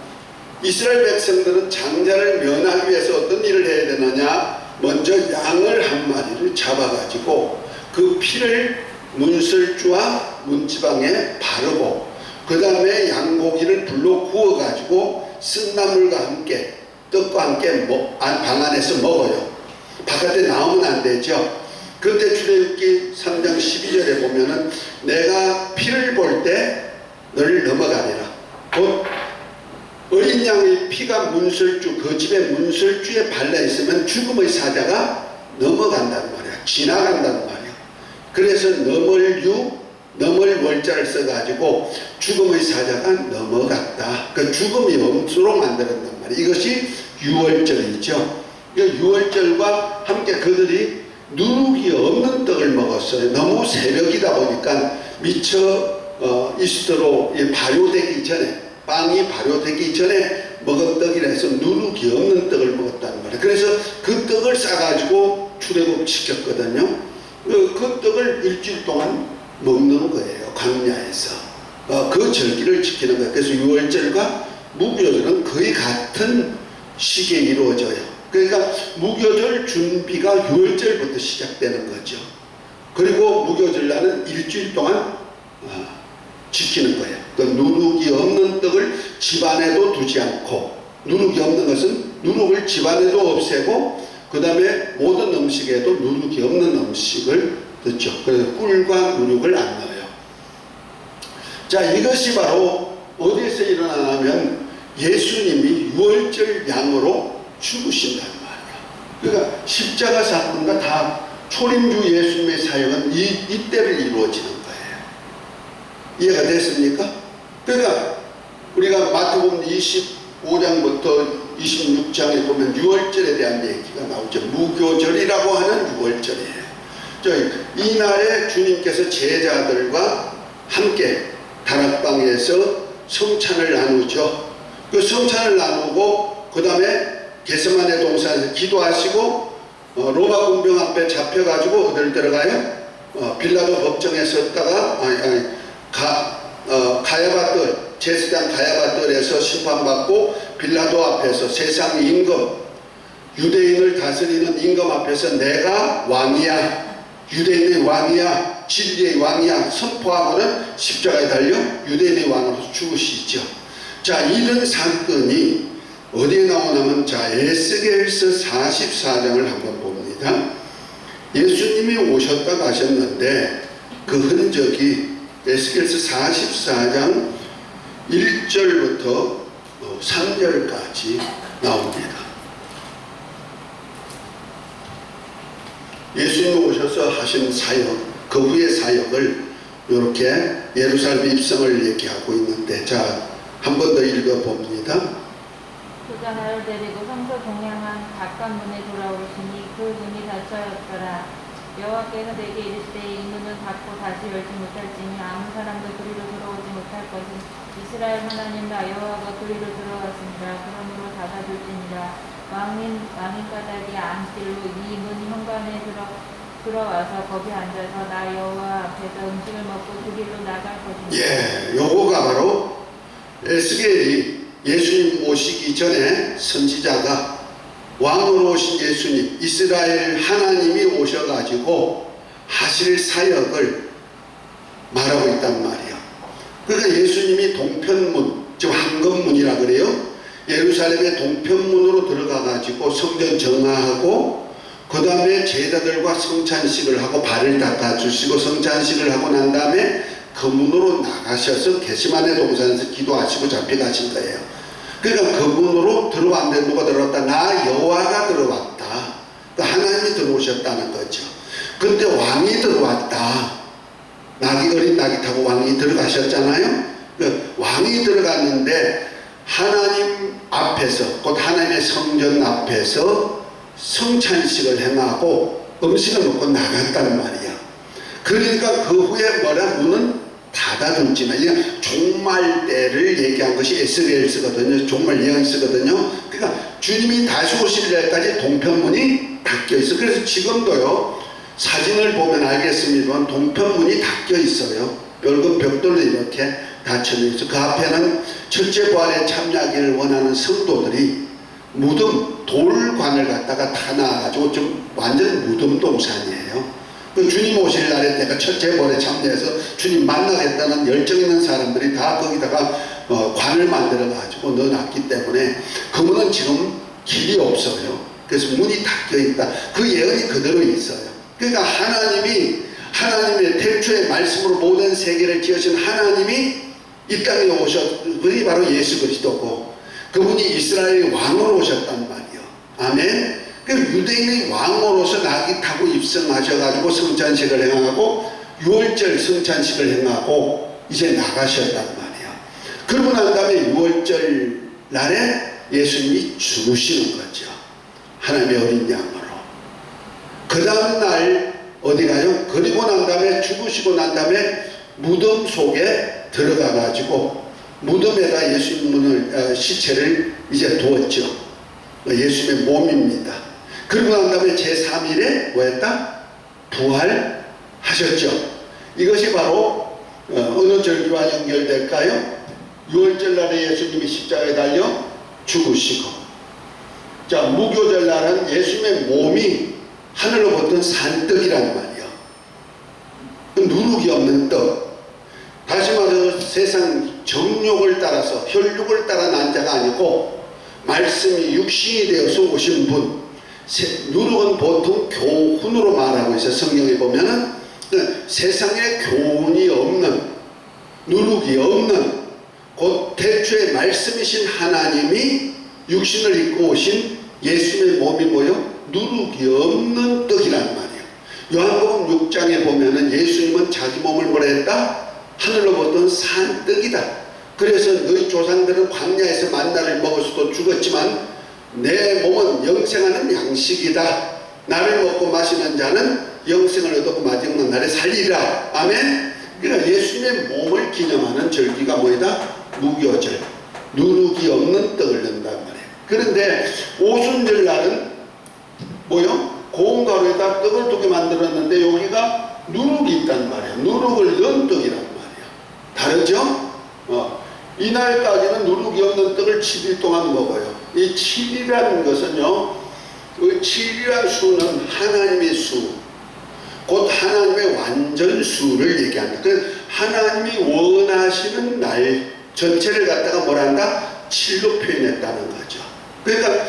이스라엘 백성들은 장자를 면하기 위해서 어떤 일을 해야 되느냐, 먼저 양을 한 마리를 잡아가지고 그 피를 문설주와 문지방에 바르고, 그 다음에 양고기를 불로 구워가지고 쓴나물과 함께 떡과 함께 방 안에서 먹어요. 바깥에 나오면 안 되죠. 그때 출애굽기 3장 12절에 보면은 내가 피를 볼 때 너를 넘어가리라. 곧 어린 양의 피가 문설주, 그 집에 문설주에 발라 있으면 죽음의 사자가 넘어간다는 말이야. 지나간다는 말이야. 그래서 넘을 월자를 써가지고 죽음의 사자가 넘어갔다. 그 죽음이 없도록 만들었단 말이야. 이것이 유월절이죠. 유월절과 함께 그들이 누룩이 없는 떡을 먹었어요. 너무 새벽이다 보니까 미처 이스트로 발효되기 전에, 빵이 발효되기 전에 먹은 떡이라 해서 누룩이 없는 떡을 먹었다는 말이에요. 그래서 그 떡을 싸가지고 출애굽 시켰거든요. 그 떡을 일주일 동안 먹는 거예요. 광야에서. 그 절기를 지키는 거예요. 그래서 유월절과 무교절은 거의 같은 시기에 이루어져요. 그러니까 무교절 준비가 유월절부터 시작되는 거죠. 그리고 무교절 날은 일주일 동안 지키는 거예요. 그 누룩이 없는 떡을 집안에도 두지 않고, 누룩이 없는 것은 누룩을 집안에도 없애고, 그 다음에 모든 음식에도 누룩이 없는 음식을 넣죠. 그래서 꿀과 누룩을 안 넣어요. 자, 이것이 바로 어디에서 일어나냐면 예수님이 유월절 양으로 죽으신단 말이에요. 그러니까 십자가 사건과 다 초림주 예수님의 사역은 이때를 이루어지는 거예요. 이해가 됐습니까? 그러니까 우리가 마태복음 25장부터 26장에 보면 유월절에 대한 얘기가 나오죠. 무교절이라고 하는 유월절이에요. 이날에 주님께서 제자들과 함께 다락방에서 성찬을 나누죠. 그 성찬을 나누고 그 다음에 겟세마네 동산에서 기도하시고 로마 군병 앞에 잡혀가지고 어디를 들어가요? 빌라도 법정에 섰다가 가야바 뜰, 제사장 가야바 뜰에서 심판받고 빌라도 앞에서 세상 임금, 유대인을 다스리는 임금 앞에서 내가 왕이야, 유대인의 왕이야, 진리의 왕이야 선포하고는 십자가에 달려 유대인의 왕으로서 죽으시죠. 자, 이런 사건이 어디에 나오냐면, 자, 에스겔서 44장을 한번 봅니다. 예수님이 오셨다 가셨는데 그 흔적이 에스겔서 44장 1절부터 3절까지 나옵니다. 예수님 오셔서 하신 사역, 그 후의 사역을 이렇게 예루살렘 입성을 얘기하고 있는데, 자, 한 번 더 읽어봅니다. 그가 나를 데리고 성소 동향한 가까운 문에 돌아오시니 그 문이 닫혀였더라. 여호와께서 내게 이르시되 이 문은 닫고 다시 열지 못할지니 아무 사람도 그리로 들어오지 못할 것은 이스라엘 하나님 나 여호와가 그리로 들어갔습니다. 그러므로 닫아둘지니라. 왕인 까닭이 안길로 이 문 현관에 들어와서 거기 앉아서 나 여호와 앞에서 음식을 먹고 그 길로 나갈 것입니다. 예, 요거가 바로 에스겔이 예수님 오시기 전에 선지자가 왕으로 오신 예수님, 이스라엘 하나님이 오셔가지고 하실 사역을 말하고 있단 말이에요. 그러니까 예수님이 동편문, 지금 황금문이라 그래요. 예루살렘의 동편문으로 들어가가지고 성전 정화하고, 그 다음에 제자들과 성찬식을 하고 발을 닦아주시고 성찬식을 하고 난 다음에 그 문으로 나가셔서 게시마네 동산에서 기도하시고 잡혀가신 거예요. 그러니까 그 문으로 들어왔는데 누가 들어왔다? 나 여호와가 들어왔다. 그러니까 하나님이 들어오셨다는 거죠. 근데 왕이 들어왔다. 어린 낙이 타고 왕이 들어가셨잖아요. 왕이 들어갔는데 하나님 앞에서, 곧 하나님의 성전 앞에서 성찬식을 행하고 음식을 먹고 나갔단 말이야. 그러니까 그 후에 뭐라? 문은 닫아둠지만, 이게 종말 때를 얘기한 것이 에스겔서거든요. 종말 예언서거든요. 그러니까 주님이 다시 오실 날까지 동편문이 닫혀 있어. 그래서 지금도요, 사진을 보면 알겠습니다만 동편문이 닫혀 있어요. 붉은 벽돌로 이렇게 닫혀져 있어. 그 앞에는 첫째 부활에 참여하기를 원하는 성도들이 무덤 돌관을 갖다가 타놔가지고 좀 완전 무덤 동산이에요. 그 주님 오실 날에 내가 첫째 부활에 참여해서 주님 만나겠다는 열정 있는 사람들이 다 거기다가 관을 만들어가지고 넣어놨기 때문에 그 문은 지금 길이 없어요. 그래서 문이 닫혀 있다. 그 예언이 그대로 있어요. 그러니까 하나님의 태초의 말씀으로 모든 세계를 지으신 하나님이 이 땅에 오셨, 그분이 바로 예수 그리스도고 그분이 이스라엘의 왕으로 오셨단 말이요. 아멘. 그 유대인의 왕으로서 낙이 타고 입성하셔가지고 성찬식을 행하고 6월절 성찬식을 행하고 이제 나가셨단 말이야. 그러고 난 다음에 6월절 날에 예수님이 죽으시는 거죠. 하나님의 어린 양으로. 그 다음 날 어디 가요? 그리고 난 다음에 죽으시고 난 다음에 무덤 속에 들어가 가지고 무덤에다 예수님 시체를 이제 두었죠. 예수님의 몸입니다. 그리고 난 다음에 제3일에 뭐했다? 부활하셨죠. 이것이 바로 어느 절기와 연결될까요? 6월절 날에 예수님이 십자가에 달려 죽으시고, 자, 무교절 날은 예수님의 몸이 하늘로부터 산떡이란 말이요. 누룩이 없는 떡. 다시 말해서 세상 정욕을 따라서 혈육을 따라 난 자가 아니고 말씀이 육신이 되어서 오신 분. 누룩은 보통 교훈으로 말하고 있어요. 성경에 보면은 세상에 교훈이 없는, 누룩이 없는, 곧 태초의 말씀이신 하나님이 육신을 입고 오신 예수님의 몸이 뭐요? 누룩이 없는 떡이란 말이에요. 요한복음 6장에 보면은 예수님은 자기 몸을 뭐라 했다? 하늘로부터 산 떡이다. 그래서 너희 조상들은 광야에서 만나를 먹어서도 죽었지만 내 몸은 영생하는 양식이다. 나를 먹고 마시는 자는 영생을 얻고 마지막 날에 살리라. 아멘. 그러니까 예수님의 몸을 기념하는 절기가 뭐이다? 무교절. 누룩이 없는 떡을 넣는단 말이에요. 그런데 오순절 날은 뭐요? 고운 가루에다 떡을 두게 만들었는데 여기가 누룩이 있단 말이에요. 누룩을 넣은 떡이란 말이에요. 다르죠? 이날까지는 누룩이 없는 떡을 7일 동안 먹어요. 이 7이라는 것은요, 그 7이라는 수는 하나님의 수, 곧 하나님의 완전수를 얘기합니다. 그래서 하나님이 원하시는 날 전체를 갖다가 뭐라 한다? 7로 표현했다는 거죠. 그러니까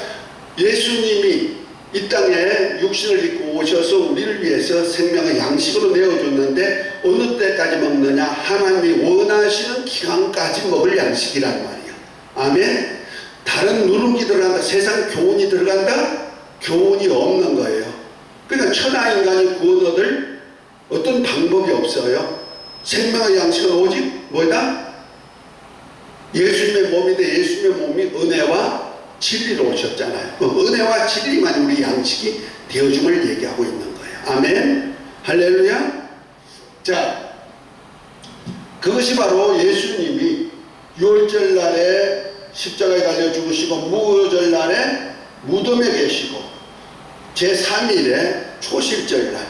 예수님이 이 땅에 육신을 입고 오셔서 우리를 위해서 생명의 양식으로 내어줬는데 어느 때까지 먹느냐? 하나님이 원하시는 기간까지 먹을 양식이란 말이에요. 아멘. 다른 누룩이 들어간다, 세상 교훈이 들어간다? 교훈이 없는 거예요. 그러니까 천하인간이 구원 얻을 어떤 방법이 없어요. 생명의 양식은 오직 뭐다? 예수님의 몸인데 예수님의 몸이 은혜와 진리로 오셨잖아요. 그 은혜와 진리만 우리 양식이 되어줌을 얘기하고 있는 거예요. 아멘. 할렐루야. 자, 그것이 바로 예수님이 6월절 날에 십자가에 달려 죽으시고 무교절 날에 무덤에 계시고 제3일에 초실절 날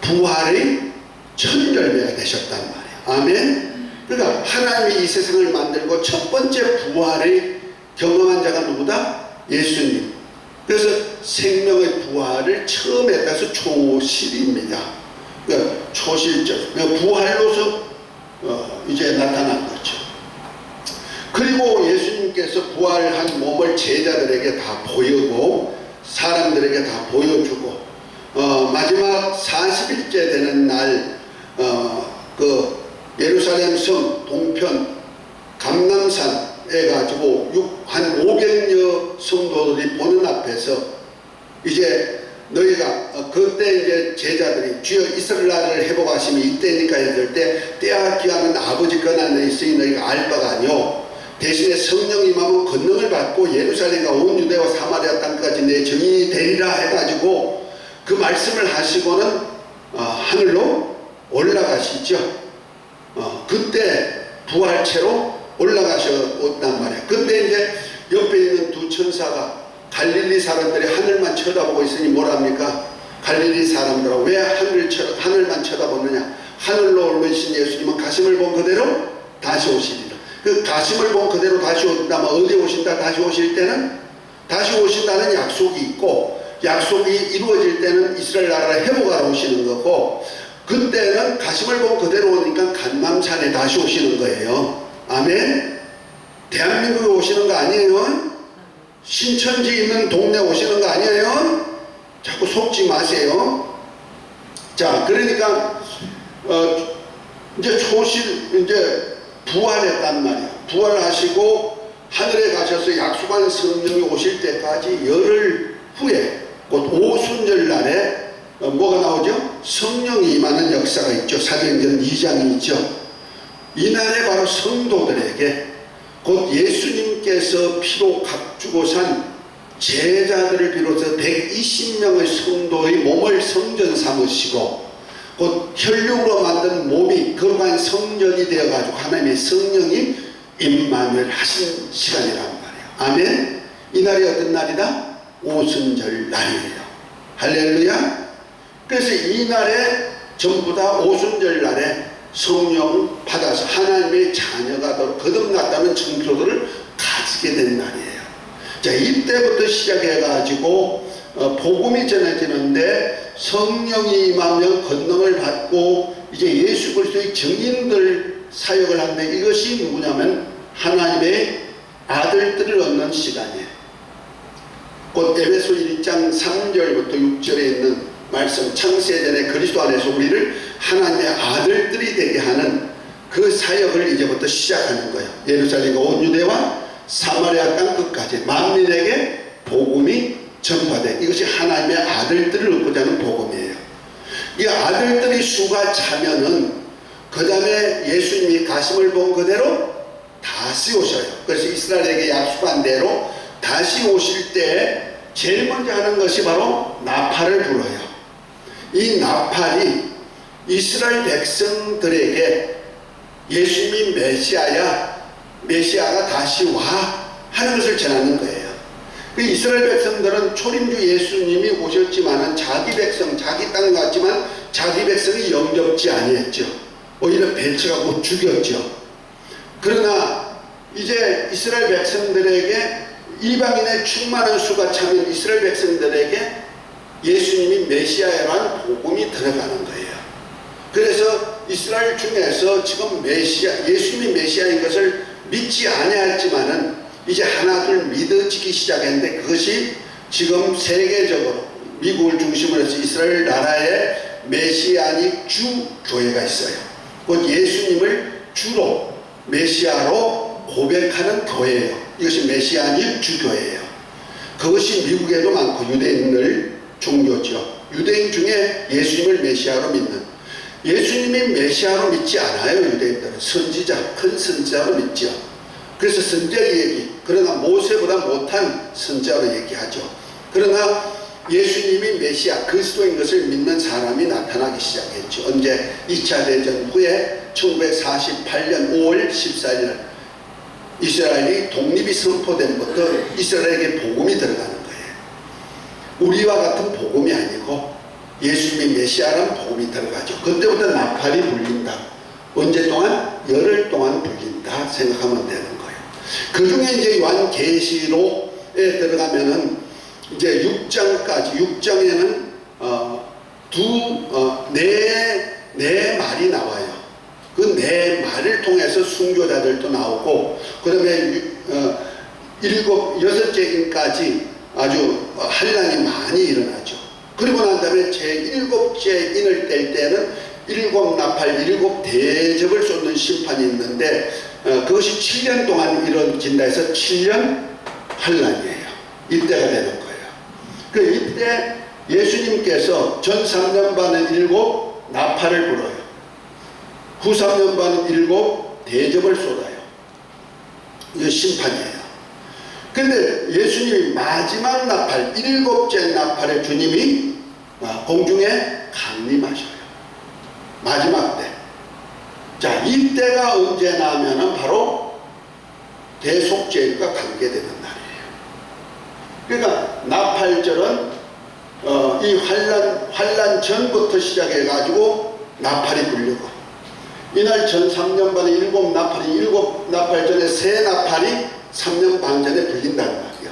부활의 첫 열매가 되셨단 말이에요. 아멘. 그러니까 하나님이 이 세상을 만들고 첫 번째 부활의 경험한 자가 누구다? 예수님. 그래서 생명의 부활을 처음 했다서 초실입니다. 그러니까 초실절. 그러니까 부활로서 이제 나타난 거죠. 그리고 예수님께서 부활한 몸을 제자들에게 다 보이고 사람들에게 다 보여주고 마지막 40일째 되는 날 그 예루살렘 성 동편 감람산에 가지고 한 500여 성도들이 보는 앞에서 이제 너희가 그때 이제 제자들이 주여 이스라엘 나라를 회복하심이 이때니까 했을 때 때와 기한은 아버지 권한에 있으니 너희가 알 바가 아니오. 대신에 성령이 임하면 권능을 받고 예루살렘과 온 유대와 사마리아 땅까지 내 증인이 되리라 해가지고 그 말씀을 하시고는 하늘로 올라가시죠. 그때 부활체로 올라가셨단 말이에요. 근데 이제 옆에 있는 두 천사가 갈릴리 사람들이 하늘만 쳐다보고 있으니 뭐랍니까? 갈릴리 사람들아 왜 하늘만 쳐다보느냐? 하늘로 올라오신 예수님은 가심을 본 그대로 다시 오시리라. 그 가심을 본 그대로 다시 온다면 어디 오신다? 다시 오실 때는 다시 오신다는 약속이 있고 약속이 이루어질 때는 이스라엘 나라를 회복하러 오시는 거고 그때는 가심을 본 그대로 오니까 감람산에 다시 오시는 거예요. 아멘. 대한민국에 오시는 거 아니에요? 신천지 있는 동네 오시는 거 아니에요? 자꾸 속지 마세요. 자, 그러니까 이제 이제 부활했단 말이야. 부활하시고 하늘에 가셔서 약속한 성령이 오실 때까지 열흘 후에 곧 오순절 날에 뭐가 나오죠? 성령이 임하는 역사가 있죠. 사도행전 2장이 있죠. 이날에 바로 성도들에게 곧 예수님께서 피로 값주고 산 제자들을 비롯해서 120명의 성도의 몸을 성전 삼으시고 곧 혈육으로 만든 몸이 거룩한 성전이 되어가지고 하나님의 성령이 임만을 하신 시간이란 말이에요. 아멘. 이날이 어떤 날이다? 오순절 날이에요. 할렐루야. 그래서 이날에 전부 다 오순절 날에 성령 받아서 하나님의 자녀가 더 거듭났다는 증표들을 가지게 된 날이에요. 자, 이때부터 시작해가지고 복음이 전해지는데 성령이 임하면 권능을 받고 이제 예수 그리스도의 증인들 사역을 하는데 이것이 누구냐면 하나님의 아들들을 얻는 시간이에요. 곧 에베소 1장 3절부터 6절에 있는 말씀 창세전에 그리스도 안에서 우리를 하나님의 아들들이 되게 하는 그 사역을 이제부터 시작하는 거예요. 예루살렘과 온 유대와 사마리아 땅 끝까지 만민에게 복음이 전파돼. 이것이 하나님의 아들들을 얻고자 하는 복음이에요. 이 아들들이 수가 차면은 그 다음에 예수님이 가심을 본 그대로 다시 오셔요. 그래서 이스라엘에게 약속한 대로 다시 오실 때 제일 먼저 하는 것이 바로 나팔을 불어요. 이 나팔이 이스라엘 백성들에게 예수님이 메시아가 다시 와 하는 것을 전하는 거예요. 그 이스라엘 백성들은 초림주 예수님이 오셨지만은 자기 백성, 자기 땅 같지만 자기 백성이 영접지 아니했죠. 오히려 배척하고 죽였죠. 그러나 이제 이스라엘 백성들에게 이방인의 충만한 수가 차면 이스라엘 백성들에게 예수님이 메시아라는 복음이 들어가는 거예요. 그래서 이스라엘 중에서 지금 예수님이 메시아인 것을 믿지 아니했지만은 이제 하나둘 믿어지기 시작했는데 그것이 지금 세계적으로 미국을 중심으로 해서 이스라엘 나라에 메시아닉 주 교회가 있어요. 곧 예수님을 주로 메시아로 고백하는 교회예요. 이것이 메시아닉 주 교회예요. 그것이 미국에도 많고 유대인들 종교죠. 유대인 중에 예수님을 메시아로 믿는, 예수님이 메시아로 믿지 않아요. 유대인들은 선지자, 큰 선지자로 믿죠. 그래서 선지자 얘기, 그러나 모세보다 못한 선지자로 얘기하죠. 그러나 예수님이 메시아 그리스도인 것을 믿는 사람이 나타나기 시작했죠. 언제? 2차 대전 후에 1948년 5월 14일 이스라엘이 독립이 선포된부터 이스라엘에게 복음이 들어가는 거예요. 우리와 같은 복음이 아니고 예수님이 메시아라는 복음이 들어가죠. 그때부터 나팔이 불린다. 언제 동안? 열흘 동안 불린다 생각하면 되는 거예요. 그 중에 이제 요한계시록에 들어가면은 이제 6장에는 네 말이 나와요. 그 네 말을 통해서 순교자들도 나오고, 그 다음에 6째인까지 아주 환란이 많이 일어나죠. 그리고 난 다음에 제7째 인을 뗄 때는 7나팔 7대접을 쏟는 심판이 있는데 그것이 7년 동안 이루어진다 해서 7년 환란이에요. 이때가 되는 거예요. 그 이때 예수님께서 전 3년 반은 7나팔을 불어요. 후 3년 반은 7대접을 쏟아요. 이거 심판이에요. 근데 예수님이 마지막 나팔 7째 나팔에 주님이 공중에 강림하셔요. 마지막 때. 자, 이때가 언제나 하면은 바로 대속죄일과 관계되는 날이에요. 그러니까 나팔절은 이 환란 전부터 시작해 가지고 나팔이 불리고, 이날 전 3년 반에 7나팔이 7나팔 전에 새 나팔이 3년 반 전에 불린다는 말이에요.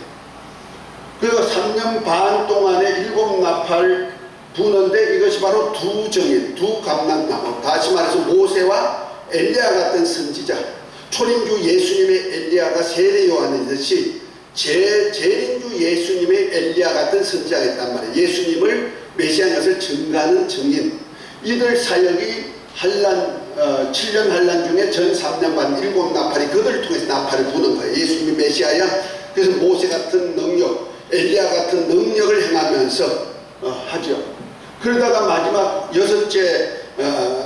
그리고 3년 반 동안에 7나팔 부는데 이것이 바로 두 정인, 두 감람나무, 다시 말해서 모세와 엘리야 같은 선지자, 초림주 예수님의 엘리야가 세례 요한이듯이 재림주 예수님의 엘리야 같은 선지자가 있단 말이에요. 예수님을 메시아인 것을 증거하는 증인, 이들 사역이 7년 환란 중에 전 3년 반 7나팔이 그들을 통해서 나팔을 부는 거예요. 예수님이 메시아야. 그래서 모세 같은 능력, 엘리야 같은 능력을 행하면서 하죠. 그러다가 마지막 6째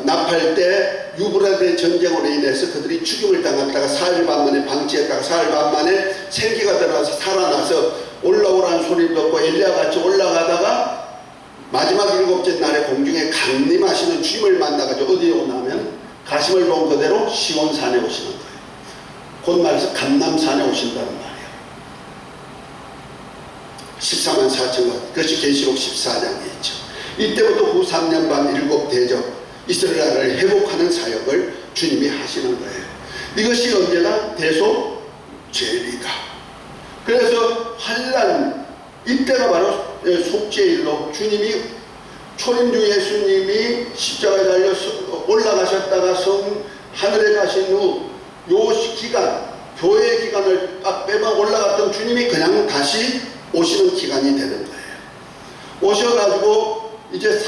나팔 때 유브라데 전쟁으로 인해서 그들이 죽임을 당했다가 사흘 반 만에 방치했다가 사흘 반 만에 생기가 들어와서 살아나서 올라오라는 소리를 듣고 엘리야 같이 올라가다가 마지막 7째 날에 공중에 강림하시는 주님을 만나가지고 어디에 오냐면 가시을 본 그대로 시온산에 오시는 거예요. 곧 말해서 감람산에 오신다는 말이에요. 14만 4천원, 그것이 계시록 14장에 있죠. 이때부터 후 3년 반 7대접 이스라엘을 회복하는 사역을 주님이 하시는 거예요. 이것이 언제나 대속죄일이다. 그래서 환란, 이때가 바로 속죄일로 주님이 초림주 예수님이 십자가에 달려 올라가셨다가 하늘에 가신 후 요 기간, 교회 기간을 딱 빼면 올라갔던 주님이 그냥 다시 오시는 기간이 되는 거예요. 오셔가지고 이제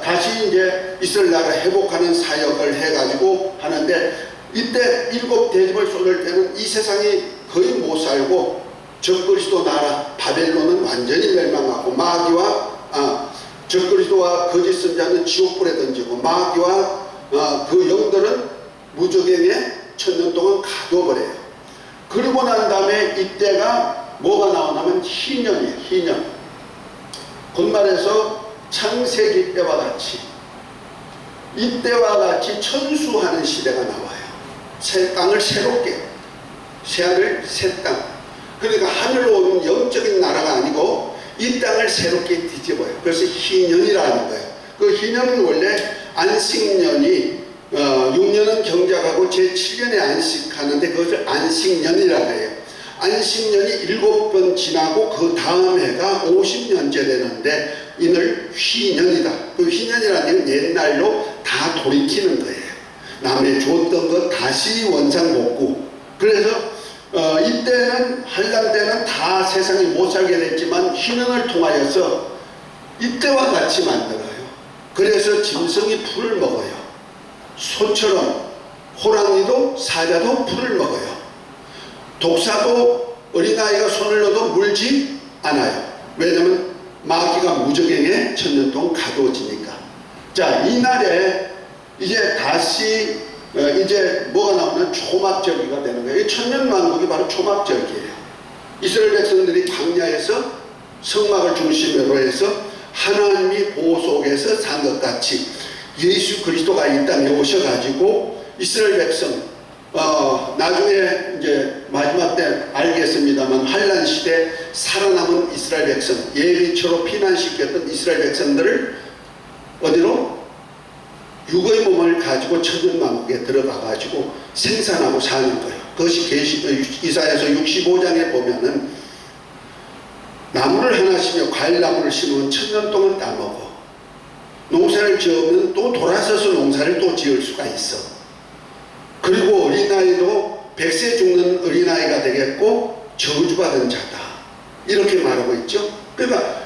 다시 이제 이스라엘 나라 회복하는 사역을 해가지고 하는데, 이때 7대접을 쏟을 때는 이 세상이 거의 못 살고 적그리스도 나라 바벨론은 완전히 멸망하고 마귀와 적그리스도와 거짓 선자는 지옥불에 던지고 마귀와 그 영들은 무적행에 1000년 동안 가둬버려요. 그러고 난 다음에 이때가 뭐가 나오냐면 희년이에요. 희년. 곧 말해서 창세기 때와 같이, 이때와 같이 천수하는 시대가 나와요. 새 땅을 새롭게, 새하늘 새 땅. 그러니까 하늘로 오는 영적인 나라가 아니고 이 땅을 새롭게 뒤집어요. 그래서 희년이라는 거예요. 그 희년은 원래 안식년이 6년은 경작하고 제7년에 안식하는데 그것을 안식년이라고 해요. 안식년이 7번 지나고 그 다음 해가 50년째 되는데 이늘 희년이다. 그 희년이라는 건 옛날로 다 돌이키는 거예요. 남의 줬던 것 다시 원상복구. 그래서 이때는 환란 때는 다 세상이 못 살게 됐지만 희년을 통하여서 이때와 같이 만들어요. 그래서 짐승이 풀을 먹어요. 소처럼 호랑이도 사자도 풀을 먹어요. 독사도 어린아이가 손을 넣어도 물지 않아요. 왜냐하면 마귀가 무적행에 1000년 동안 가두어지니까. 자, 이날에 이제 다시 이제 뭐가 나오면 초막절기가 되는 거예요. 이 천년만국이 바로 초막절기예요. 이스라엘 백성들이 광야에서 성막을 중심으로 해서 하나님이 보호 속에서 산 것 같이 예수 그리스도가 이 땅에 오셔가지고 이스라엘 백성 나중에 이제 마지막 때 알겠습니다만 환란 시대 살아남은 이스라엘 백성, 예리초로 피난시켰던 이스라엘 백성들을 어디로? 육의 몸을 가지고 천년만국에 들어가가지고 생산하고 사는 거예요. 그것이 이사야서 65장에 보면은 나무를 하나 심어 과일나무를 심으면 1000년 동안 따먹어. 농사를 지으면 또 돌아서서 농사를 또 지을 수가 있어. 그리고 어린아이도 100세 죽는 어린아이가 되겠고 저주받은 자다. 이렇게 말하고 있죠. 그러니까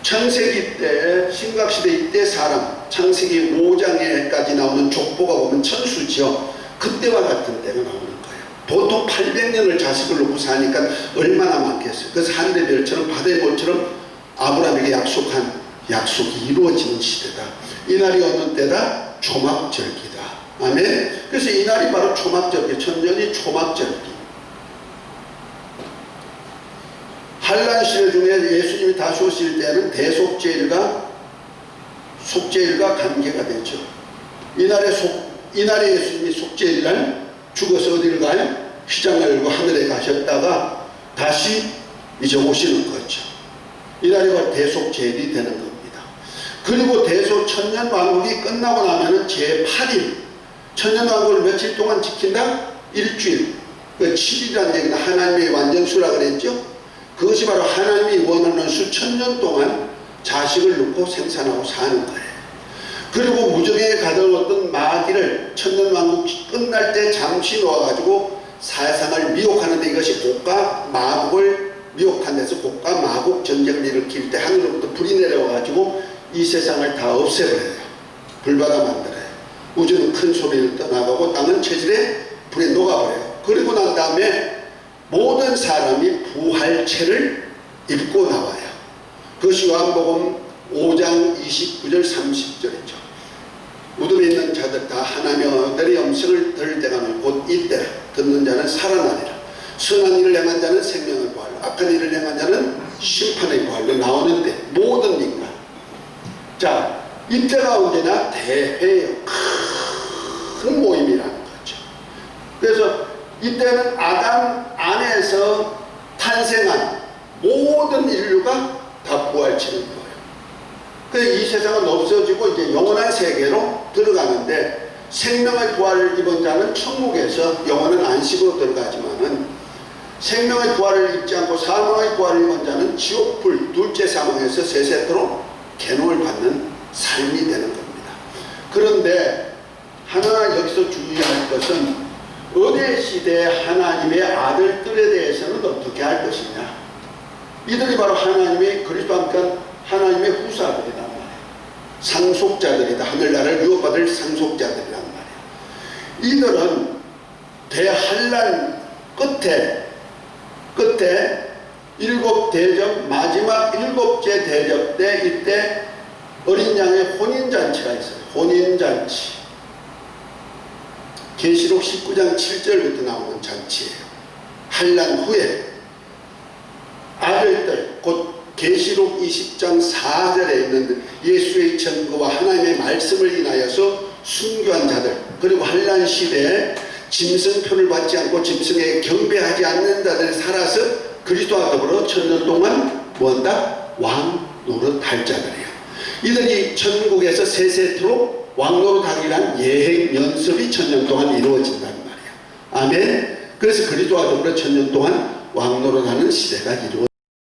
창세기 때, 신각시대 이때 사람, 창세기 5장에까지 나오는 족보가 보면 천수지요. 그때와 같은 때가 나오는 거예요. 보통 800년을 자식을 놓고 사니까 얼마나 많겠어요. 그래서 한대별처럼 바다의 볼처럼 아브라함에게 약속한 약속이 이루어지는 시대다. 이날이 어느 때다? 초막절기다. 아멘. 그래서 이날이 바로 초막절기, 천년이 초막절기. 한란 시대 중에 예수님이 다시 오실 때는 대속죄일과 속죄일과 관계가 되죠. 이날에 예수님이 속죄일날 죽어서 어디를 가요? 휘장을 열고 하늘에 가셨다가 다시 이제 오시는 거죠. 이날이 바로 대속죄일이 되는 겁니다. 그리고 천년왕국이 끝나고 나면은 제8일, 천년왕국을 며칠 동안 지킨다? 일주일. 그 7일이라는 얘기는 하나님의 완전수라 그랬죠. 그것이 바로 하나님이 원하는 수 1000년 동안 자식을 놓고 생산하고 사는 거예요. 그리고 무정에 가둬놓던 마귀를 천년왕국 끝날 때 잠시 놓아가지고 사상을 미혹하는데, 이것이 곡과 마곡을 미혹한 데서 곡과 마곡 전쟁을 일으킬 때 하늘로부터 불이 내려와가지고 이 세상을 다 없애버려요. 불바다 만들어요. 우주는 큰 소리를 떠나가고 땅은 체질에 불에 녹아버려요. 그리고 난 다음에 모든 사람이 부활체를 입고 나와요. 그것이 요한복음 5장 29절 30절이죠. 무덤에 있는 자들 다 하나님의 아들의 음성을 들을 때가 곧 이때라. 듣는 자는 살아나리라. 선한 일을 행한 자는 생명의 부활로, 악한 일을 행한 자는 심판의 부활로 나오는데, 모든 인간. 자, 이때가 언제나 대회예요. 큰 모임이라는 거죠. 그래서 이때는 아담 안에서 탄생한 모든 인류가 다 부활치는 거예요. 그래서 이 세상은 없어지고 이제 영원한 세계로 들어가는데, 생명의 부활을 입은 자는 천국에서 영원한 안식으로 들어가지만은, 생명의 부활을 입지 않고 사망의 부활을 입은 자는 지옥불, 둘째 사망에서 세세토록 괴로움을 받는 삶이 되는 겁니다. 그런데 하나 여기서 주의할 것은, 어느 시대에 하나님의 아들들에 대해서는 어떻게 할 것이냐. 이들이 바로 하나님의 그리스도와 함께한 하나님의 후사들이란 말이에요. 상속자들이다. 하늘나라를 유업받을 상속자들이란 말이에요. 이들은 대환란 끝에 일곱 대접, 마지막 일곱째 대접 때, 이때 어린 양의 혼인잔치가 있어요. 혼인잔치. 계시록 19장 7절부터 나오는 잔치예요. 환란 후에 아들들, 곧 계시록 20장 4절에 있는 예수의 증거와 하나님의 말씀을 인하여서 순교한 자들, 그리고 환란 시대에 짐승표를 받지 않고 짐승에게 경배하지 않는 자들이 살아서 그리스도와 더불어 천년 동안 뭐한다? 왕 노릇할 자들이에요. 이들이 천국에서 세세토록 왕 노릇하기란 예행 연습이 천년 동안 이루어진다는 말이에요. 아멘. 그래서 그리스도와 더불어 천년 동안 왕 노릇하는 시대가 이루어집니다.